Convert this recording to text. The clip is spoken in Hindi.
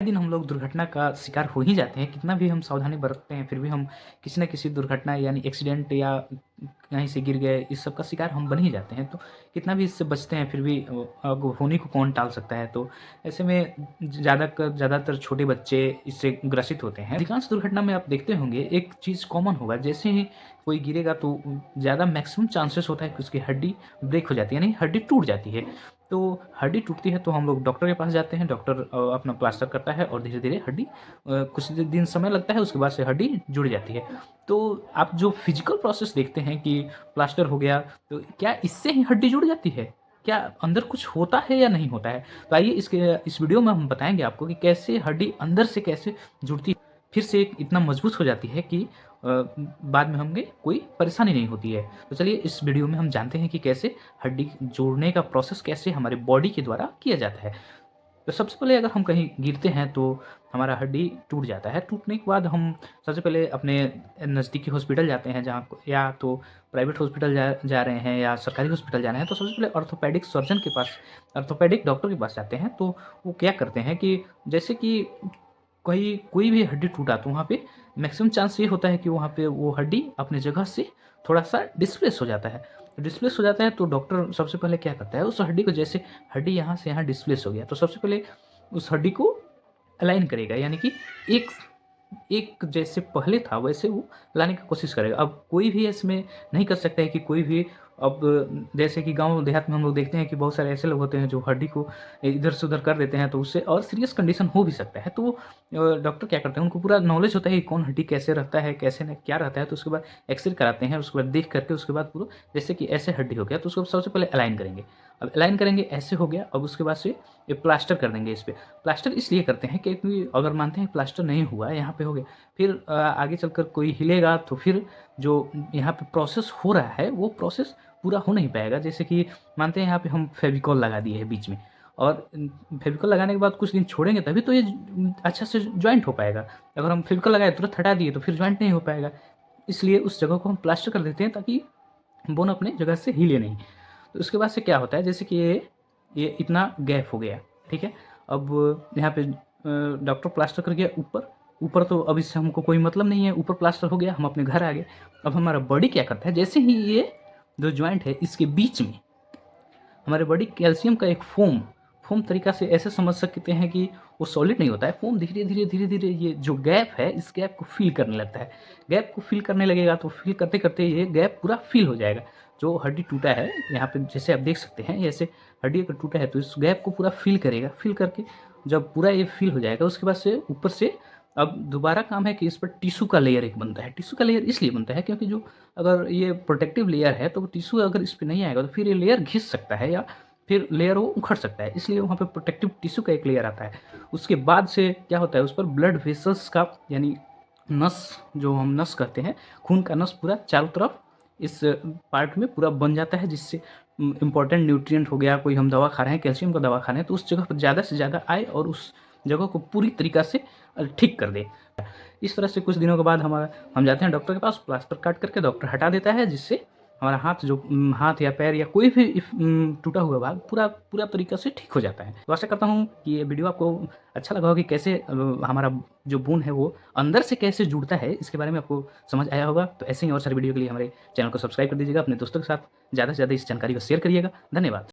दिन हम लोग दुर्घटना का शिकार हो ही जाते हैं, कितना भी हम सावधानी बरतते हैं, फिर भी हम किसी न किसी दुर्घटना यानी एक्सीडेंट या कहीं से गिर गए, इस सब का शिकार हम बन ही जाते हैं। तो कितना भी इससे बचते हैं, फिर भी अब होने को कौन टाल सकता है। तो ऐसे में ज़्यादातर छोटे बच्चे इससे ग्रसित होते हैं। अधिकांश दुर्घटना में आप देखते होंगे एक चीज़ कॉमन होगा, जैसे ही कोई गिरेगा तो ज़्यादा मैक्सिमम चांसेस होता है कि उसकी हड्डी ब्रेक हो जाती है, यानी हड्डी टूट जाती है। तो हड्डी टूटती है तो हम लोग डॉक्टर के पास जाते हैं, डॉक्टर अपना प्लास्टर करता है और धीरे-धीरे हड्डी कुछ दिन समय लगता है, उसके बाद से हड्डी जुड़ जाती है। तो आप जो फिज़िकल प्रोसेस देखते हैं कि प्लास्टर हो गया, तो क्या इससे ही हड्डी जुड़ जाती है? क्या अंदर कुछ होता है या नहीं होता है? तो आइए इस वीडियो में हम बताएँगे आपको कि कैसे हड्डी अंदर से कैसे जुड़ती है, फिर से इतना मजबूत हो जाती है कि बाद में हमें कोई परेशानी नहीं होती है। तो चलिए इस वीडियो में हम जानते हैं कि कैसे हड्डी जोड़ने का प्रोसेस कैसे हमारे बॉडी के द्वारा किया जाता है। तो सबसे पहले अगर हम कहीं गिरते हैं तो हमारा हड्डी टूट जाता है। टूटने के बाद हम सबसे पहले अपने नज़दीकी हॉस्पिटल जाते हैं, जहाँ को या तो प्राइवेट हॉस्पिटल जा रहे हैं या सरकारी हॉस्पिटल जा रहे हैं, तो सबसे पहले ऑर्थोपेडिक सर्जन के पास, ऑर्थोपेडिक डॉक्टर के पास जाते हैं। तो वो क्या करते हैं कि जैसे कि कोई भी हड्डी टूटा तो वहाँ पे मैक्सिमम चांस ये होता है कि वहाँ पे वो हड्डी अपनी जगह से थोड़ा-सा डिस्प्लेस हो जाता है। डिस्प्लेस हो जाता है तो डॉक्टर सबसे पहले क्या करता है, उस हड्डी को, जैसे हड्डी यहाँ से यहाँ डिस्प्लेस हो गया, तो सबसे पहले उस हड्डी को अलाइन करेगा, यानी कि एक एक जैसे पहले था वैसे वो लाने की कोशिश करेगा। अब कोई भी इसमें नहीं कर सकता है कि कोई भी, अब जैसे कि गाँव देहात में हम लोग देखते हैं कि बहुत सारे ऐसे लोग होते हैं जो हड्डी को इधर से उधर कर देते हैं, तो उससे और सीरियस कंडीशन हो भी सकता है। तो वो डॉक्टर क्या करते हैं, उनको पूरा नॉलेज होता है कि कौन हड्डी कैसे रहता है, कैसे न क्या रहता है, तो उसके बाद एक्स-रे कराते हैं, उसके बाद देख करके उसके बाद पूरा, जैसे कि ऐसे हड्डी हो गया तो उसको सबसे पहले अलाइन करेंगे। अब अलाइन करेंगे, ऐसे हो गया, अब उसके बाद से ये प्लास्टर कर देंगे इस पे। प्लास्टर इसलिए करते हैं कि क्योंकि अगर मानते हैं प्लास्टर नहीं हुआ है, यहाँ पे हो गया, फिर आगे चलकर कोई हिलेगा तो फिर जो यहाँ पे प्रोसेस हो रहा है वो प्रोसेस पूरा हो नहीं पाएगा। जैसे कि मानते हैं यहाँ पे हम फेविकोल लगा दिए हैं बीच में, और फेविकोल लगाने के बाद कुछ दिन छोड़ेंगे तभी तो ये अच्छा से जॉइंट हो पाएगा। अगर हम फेविकोल लगाए तुरंत हटा दिए तो फिर जॉइंट नहीं हो पाएगा। इसलिए उस जगह को हम प्लास्टर कर देते हैं ताकि बोन अपने जगह से हिले नहीं। तो उसके बाद से क्या होता है, जैसे कि ये इतना गैप हो गया, ठीक है। अब यहाँ पे डॉक्टर प्लास्टर कर गया ऊपर, ऊपर तो अब इससे हमको कोई मतलब नहीं है, ऊपर प्लास्टर हो गया, हम अपने घर आ गए। अब हमारा बॉडी क्या करता है, जैसे ही ये जो जॉइंट है इसके बीच में हमारे बॉडी कैल्शियम का एक फ़ोम तरीक़ा से ऐसे समझ सकते हैं कि वो सॉलिड नहीं होता है, फ़ोम धीरे-धीरे ये जो गैप है, इस गैप को फ़िल करने लगता है। गैप को फ़िल करने लगेगा तो फ़िल करते-करते ये गैप पूरा फ़िल हो जाएगा। जो हड्डी टूटा है, यहाँ पे जैसे आप देख सकते हैं, ऐसे हड्डी अगर टूटा है तो इस गैप को पूरा फ़िल करेगा। फ़िल करके जब पूरा ये फ़िल हो जाएगा, उसके बाद से ऊपर से अब दोबारा काम है कि इस पर टिश्यू का लेयर एक बनता है। टिश्यू का लेयर इसलिए बनता है क्योंकि जो अगर ये प्रोटेक्टिव लेयर है तो टिश्यू अगर इस पे नहीं आएगा तो फिर ये लेयर घिस सकता है या फिर लेयर वो उखड़ सकता है, इसलिए वहाँ पे प्रोटेक्टिव टिश्यू का एक लेयर आता है। उसके बाद से क्या होता है, उस पर ब्लड वेसल्स का, यानी नस, जो हम नस कहते हैं, खून का नस पूरा चारों तरफ इस पार्ट में पूरा बन जाता है, जिससे इम्पोर्टेंट न्यूट्रिएंट हो गया, कोई हम दवा खा रहे हैं, कैल्शियम का दवा खा रहे हैं, तो उस जगह पर ज़्यादा से ज़्यादा आए और उस जगह को पूरी तरीक़ा से ठीक कर दे। इस तरह से कुछ दिनों के बाद हम जाते हैं डॉक्टर के पास, प्लास्टर काट करके डॉक्टर हटा देता है, जिससे हमारा हाथ या पैर या कोई भी टूटा हुआ भाग पूरा तरीक़ा से ठीक हो जाता है। तो आशा करता हूँ कि ये वीडियो आपको अच्छा लगा होगा कि कैसे हमारा जो बोन है वो अंदर से कैसे जुड़ता है, इसके बारे में आपको समझ आया होगा। तो ऐसे ही और सारी वीडियो के लिए हमारे चैनल को सब्सक्राइब कर दीजिएगा, अपने दोस्तों के साथ ज़्यादा से ज़्यादा इस जानकारी को शेयर करिएगा। धन्यवाद।